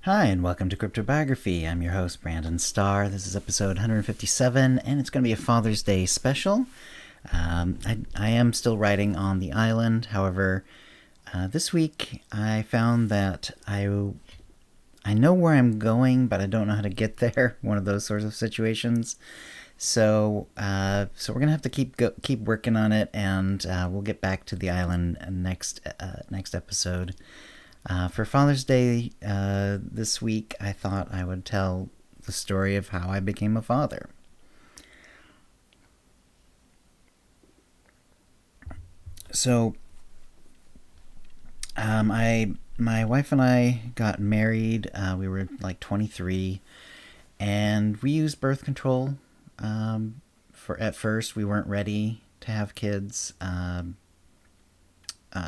Hi, and welcome to CryptoBiography. I'm your host, Brandon Starr. This is episode 157, and it's going to be a Father's Day special. I am still writing on the island. However, this week I found that I know where I'm going, but I don't know how to get there. One of those sorts of situations. So we're gonna have to keep working on it, and we'll get back to the island next episode. For Father's Day this week, I thought I would tell the story of how I became a father. So, my wife and I got married. We were like 23, and we used birth control. For at first, we weren't ready to have kids.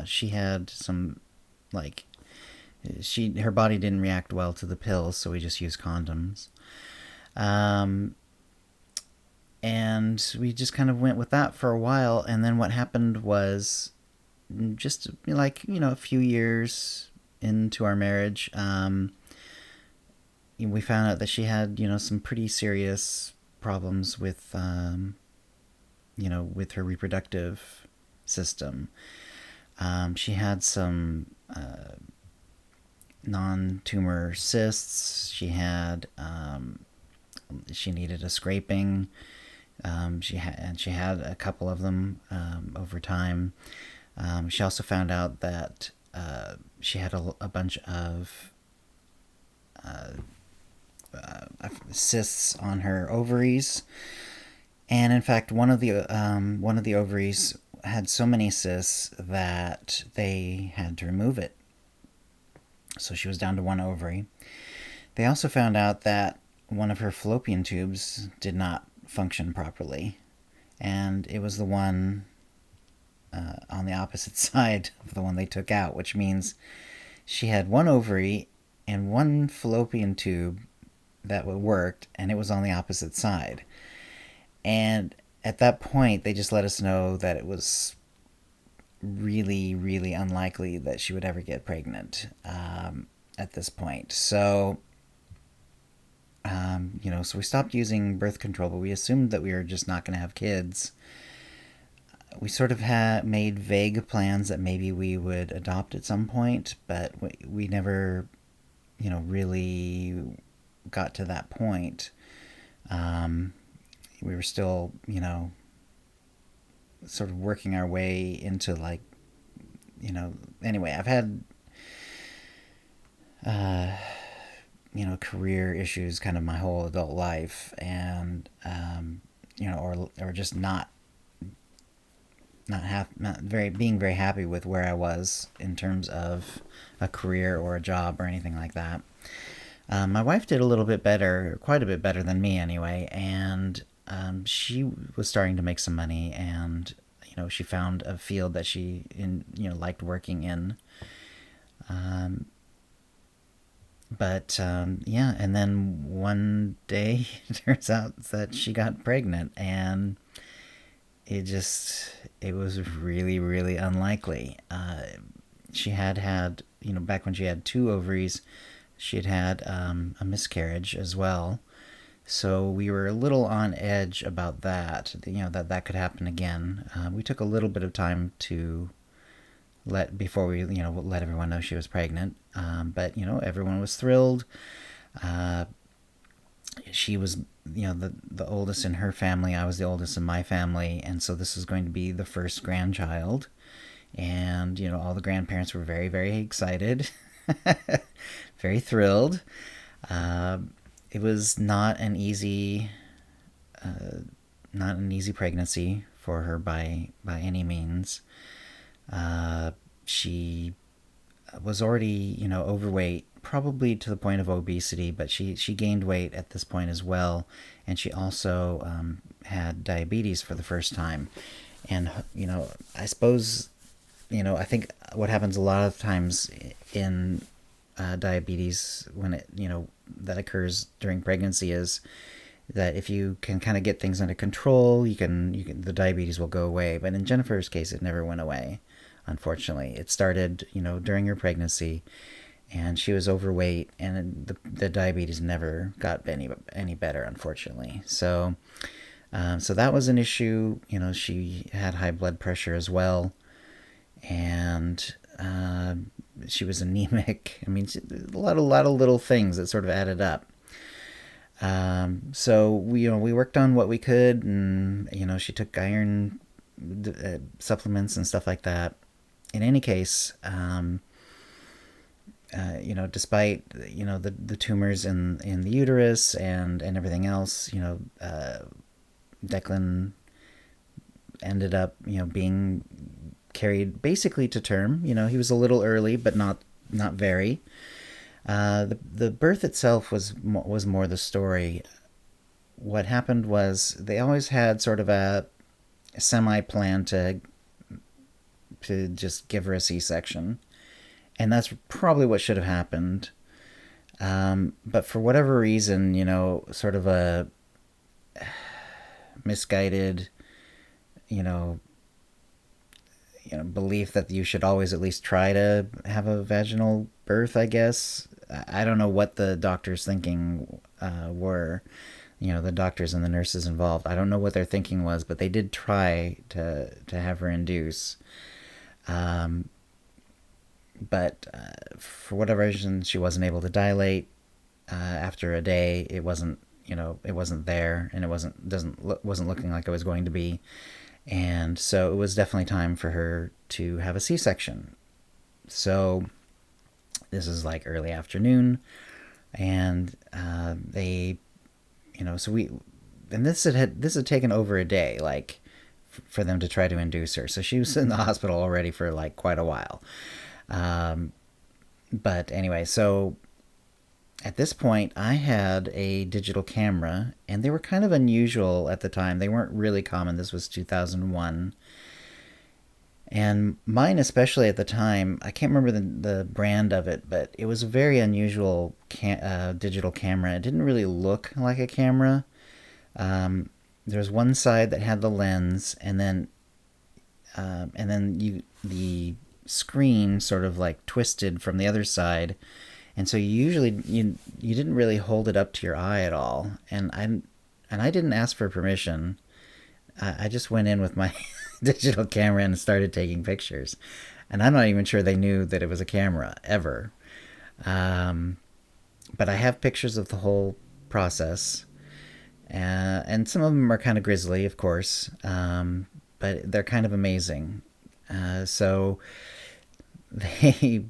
She had some like her body didn't react well to the pills, so we just used condoms. Um, and we just kind of went with that for a while, and then what happened was just a few years into our marriage, we found out that she had some pretty serious problems with with her reproductive system. She had some non-tumor cysts. She needed a scraping. She had a couple of them over time. She also found out that she had a bunch of cysts on her ovaries, and in fact, one of the ovaries had so many cysts that they had to remove it. So she was down to one ovary. They also found out that one of her fallopian tubes did not function properly, and it was the one on the opposite side of the one they took out, which means she had one ovary and one fallopian tube that worked, and it was on the opposite side. And at that point, they just let us know that it was really, really unlikely that she would ever get pregnant at this point. So, so we stopped using birth control, but we assumed that we were just not going to have kids. We sort of had made vague plans that maybe we would adopt at some point, but we never, really got to that point. We were still, sort of working our way into anyway, I've had career issues kind of my whole adult life, and or just not being very happy with where I was in terms of a career or a job or anything like that. My wife did a little bit better, quite a bit better than me anyway, and she was starting to make some money, and she found a field that she liked working in. And then one day it turns out that she got pregnant, and it was really, really unlikely. She had back when she had two ovaries, she had a miscarriage as well. So we were a little on edge about that, that could happen again. We took a little bit of time to before we let everyone know she was pregnant. But everyone was thrilled. She was the oldest in her family. I was the oldest in my family, and so this was going to be the first grandchild. And all the grandparents were very, very excited, very thrilled. It was not an easy pregnancy for her by any means. She was already overweight, probably to the point of obesity, but she gained weight at this point as well, and she also had diabetes for the first time. And I suppose I think what happens a lot of times in diabetes when it that occurs during pregnancy is that if you can kind of get things under control, you can the diabetes will go away. But in Jennifer's case, it never went away. Unfortunately, it started during her pregnancy, and she was overweight, and the diabetes never got any better, unfortunately. So that was an issue. She had high blood pressure as well, and she was anemic. I mean, a lot of little things that sort of added up. So we worked on what we could, and she took iron supplements and stuff like that. In any case, despite the tumors in the uterus and everything else, Declan ended up being carried basically to term. He was a little early, but not very. The birth itself was more the story. What happened was they always had sort of a semi plan to just give her a C-section, and that's probably what should have happened. But for whatever reason, sort of a misguided, you know, belief that you should always at least try to have a vaginal birth. I guess I don't know what the doctors' thinking were. The doctors and the nurses involved. I don't know what their thinking was, but they did try to have her induce. But for whatever reason, she wasn't able to dilate. After a day, it wasn't there, and it wasn't looking like it was going to be. And so it was definitely time for her to have a C-section. So this is like early afternoon, and they, so we, and this had taken over a day, like for them to try to induce her. So she was in the hospital already for like quite a while. But anyway, so at this point, I had a digital camera, and they were kind of unusual at the time. They weren't really common. This was 2001. And mine, especially at the time, I can't remember the brand of it, but it was a very unusual digital camera. It didn't really look like a camera. There was one side that had the lens, and then the screen sort of like twisted from the other side, and so you didn't really hold it up to your eye at all. And I didn't ask for permission. I just went in with my digital camera and started taking pictures, and I'm not even sure they knew that it was a camera ever. But I have pictures of the whole process, and some of them are kind of grisly, of course, but they're kind of amazing. So they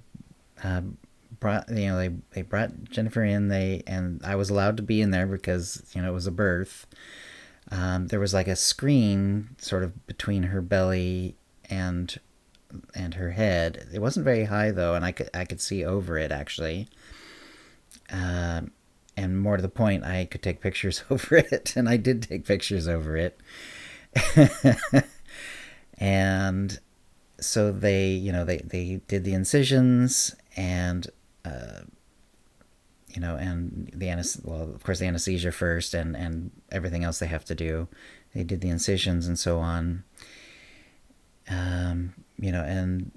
brought they brought Jennifer in. And I was allowed to be in there because it was a birth. There was like a screen sort of between her belly and her head. It wasn't very high though, and I could see over it actually. And more to the point, I could take pictures over it, and I did take pictures over it. And so they did the incisions, and and of course the anesthesia first, and everything else they have to do. They did the incisions and so on. And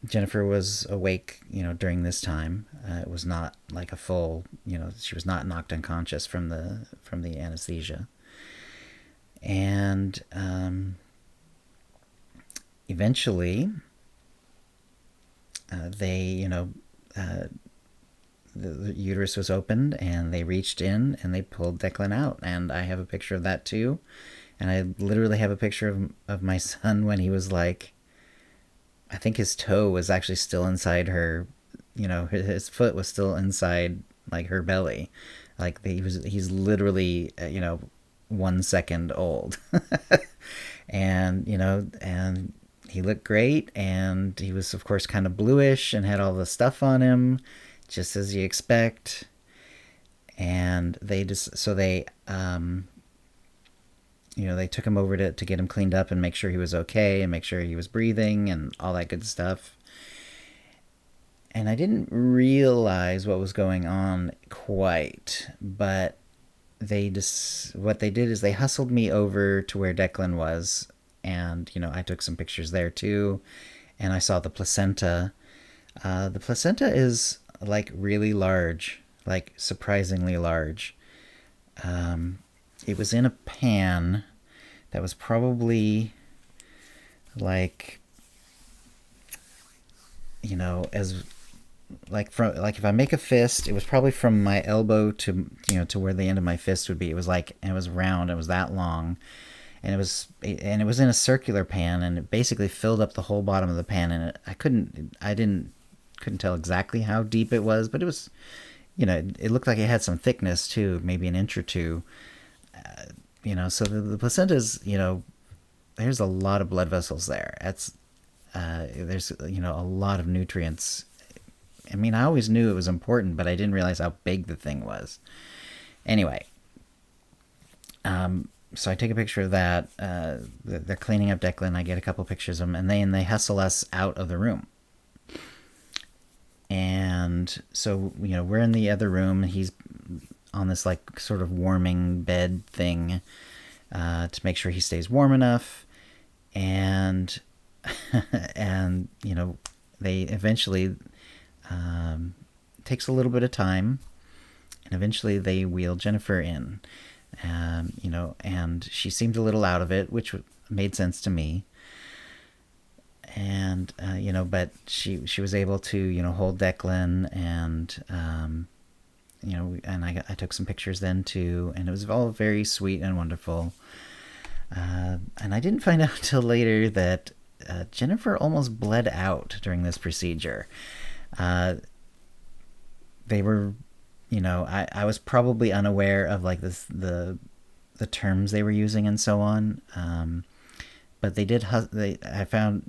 Jennifer was awake, during this time. It was not like a full, she was not knocked unconscious from the anesthesia. And eventually, the uterus was opened, and they reached in and they pulled Declan out. And I have a picture of that too. And I literally have a picture of my son when he was like, I think his toe was actually still inside her, his foot was still inside like her belly. Like he's literally, 1 second old. And, and he looked great, and he was of course kind of bluish and had all the stuff on him, just as you expect. And they took him over to get him cleaned up and make sure he was okay and make sure he was breathing and all that good stuff. And I didn't realize what was going on quite, but what they did is they hustled me over to where Declan was, and I took some pictures there too, and I saw the placenta. The placenta is like really large, like surprisingly large. It was in a pan that was probably like, as like from like if I make a fist, it was probably from my elbow to to where the end of my fist would be. It was like, and it was round. It was that long, and it was in a circular pan, and it basically filled up the whole bottom of the pan. And I couldn't tell exactly how deep it was, but it was, it looked like it had some thickness too, maybe an inch or two. So the placenta is, there's a lot of blood vessels there. There's a lot of nutrients. I mean, I always knew it was important, but I didn't realize how big the thing was. Anyway, so I take a picture of that. They're cleaning up Declan. I get a couple pictures of them, and then they hustle us out of the room. And so, we're in the other room. He's on this like sort of warming bed thing to make sure he stays warm enough. And and they eventually takes a little bit of time, and eventually they wheel Jennifer in. And she seemed a little out of it, which made sense to me. And but she was able to hold Declan, and and I took some pictures then too, and it was all very sweet and wonderful. And I didn't find out till later that Jennifer almost bled out during this procedure. They were, I was probably unaware of like the terms they were using and so on. But they did. I found,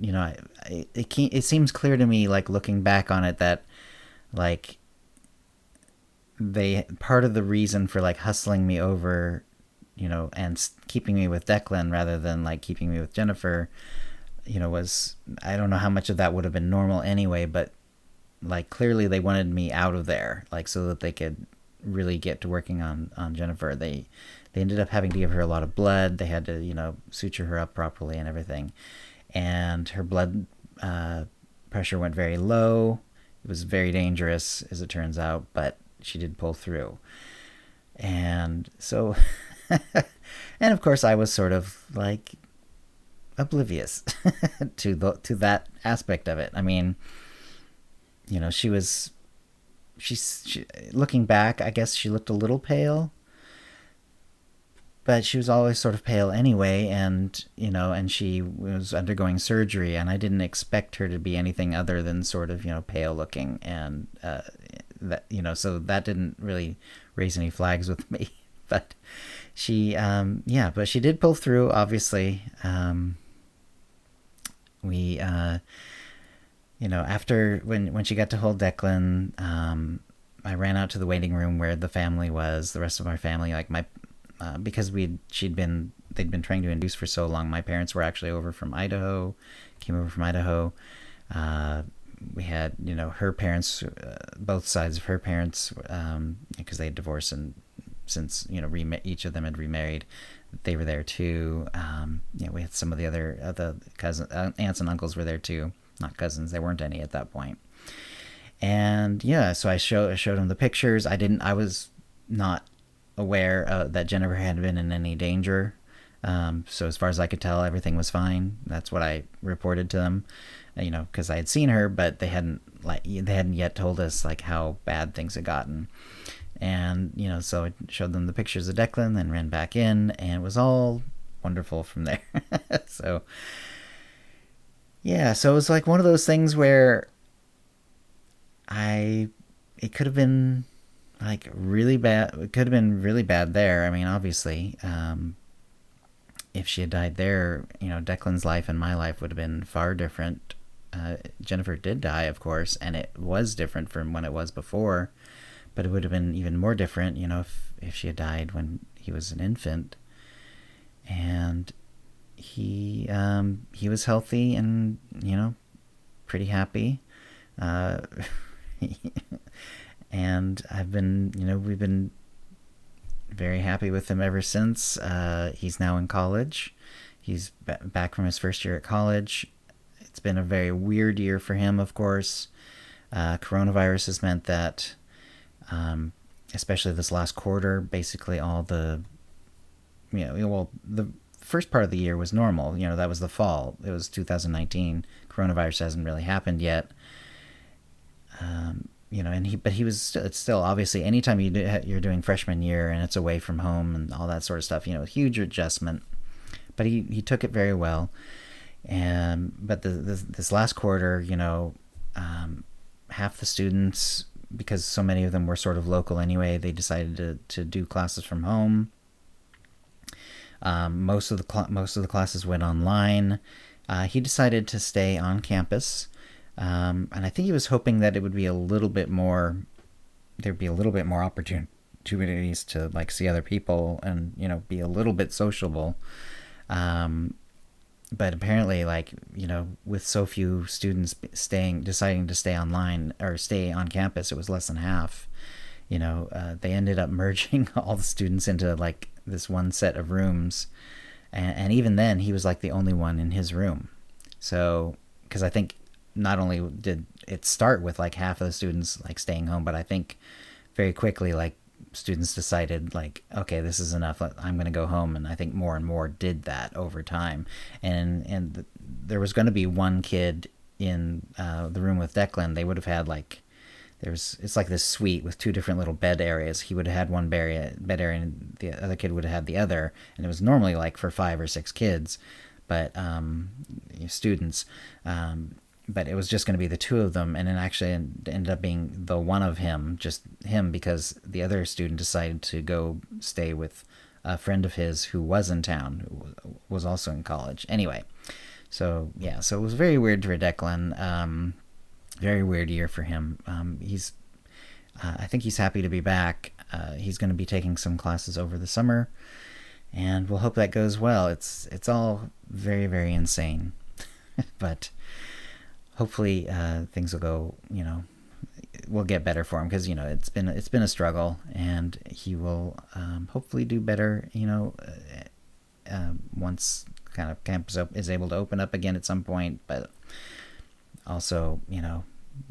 it seems clear to me, like looking back on it, that like they part of the reason for like hustling me over, and keeping me with Declan rather than like keeping me with Jennifer, was, I don't know how much of that would have been normal anyway, but like clearly they wanted me out of there, like so that they could really get to working on Jennifer. They ended up having to give her a lot of blood. They had to suture her up properly and everything, and her blood pressure went very low. It was very dangerous, as it turns out, but she did pull through. And so and of course I was sort of like oblivious to that aspect of it. I mean, she looking back, I guess she looked a little pale, but she was always sort of pale anyway, and and she was undergoing surgery, and I didn't expect her to be anything other than sort of pale looking, and that so that didn't really raise any flags with me. But she but she did pull through, obviously. We after when she got to hold Declan, I ran out to the waiting room where the family was, the rest of our family, like my because they'd been trying to induce for so long. My parents were actually over from Idaho, came over from Idaho. We had her parents, both sides of her parents, because they had divorced, and since each of them had remarried, they were there too. We had some of the other cousins, aunts and uncles were there too. Not cousins, there weren't any at that point. And so I showed them the pictures. I was not aware that Jennifer had been in any danger. So as far as I could tell, everything was fine. That's what I reported to them, because I had seen her, but they hadn't yet told us like how bad things had gotten. And so I showed them the pictures of Declan, then ran back in, and it was all wonderful from there. So so it was like one of those things where it could have been like really bad. It could have been really bad there. I mean, obviously, if she had died there, Declan's life and my life would have been far different. Jennifer did die, of course, and it was different from when it was before, but it would have been even more different, if she had died when he was an infant. And he was healthy and pretty happy. And we've been very happy with him ever since. He's now in college. He's back from his first year at college. It's been a very weird year for him, of course. Coronavirus has meant that, especially this last quarter, basically all the, the first part of the year was normal. That was the fall. It was 2019. Coronavirus hasn't really happened yet. But he was still obviously, anytime you're doing freshman year and it's away from home and all that sort of stuff, huge adjustment. But he took it very well. But this last quarter, half the students, because so many of them were sort of local anyway, they decided to do classes from home. Most of the classes went online. He decided to stay on campus, and I think he was hoping that it would be a little bit more. There'd be a little bit more opportunities to like see other people and be a little bit sociable. But apparently, with so few students deciding to stay online or stay on campus, it was less than half. They ended up merging all the students into like this one set of rooms, and even then, he was like the only one in his room. So, because I think not only did it start with like half of the students like staying home, but I think very quickly like students decided like, okay, this is enough, I'm going to go home. And I think more and more did that over time. And there was going to be one kid in the room with Declan. They would have had like, it's like this suite with two different little bed areas. He would have had one bed area and the other kid would have had the other. And it was normally like for 5 or 6 kids, but students. But it was just going to be the two of them, and it actually ended up being the one of him, just him, because the other student decided to go stay with a friend of his who was in town, who was also in college. Anyway, so yeah, so it was very weird for Declan. Very weird year for him. I think he's happy to be back. He's going to be taking some classes over the summer, and we'll hope that goes well. It's all very, very insane, but hopefully things will go, will get better for him, because it's been a struggle, and he will hopefully do better, once kind of campus is able to open up again at some point. But also,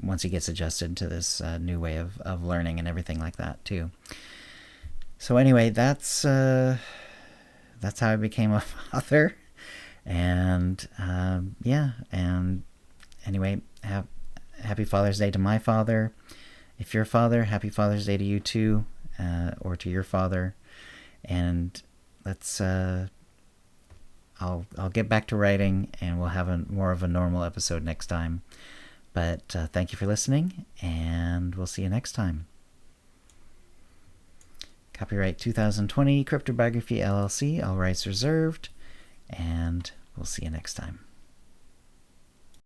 once he gets adjusted to this new way of learning and everything like that too. So anyway, that's how I became a father, and and anyway, happy Father's Day to my father. If you're a father, happy Father's Day to you too, or to your father. And let's I'll get back to writing, and we'll have more of a normal episode next time. But thank you for listening, and we'll see you next time. Copyright 2020, CryptoBiography LLC, all rights reserved, and we'll see you next time.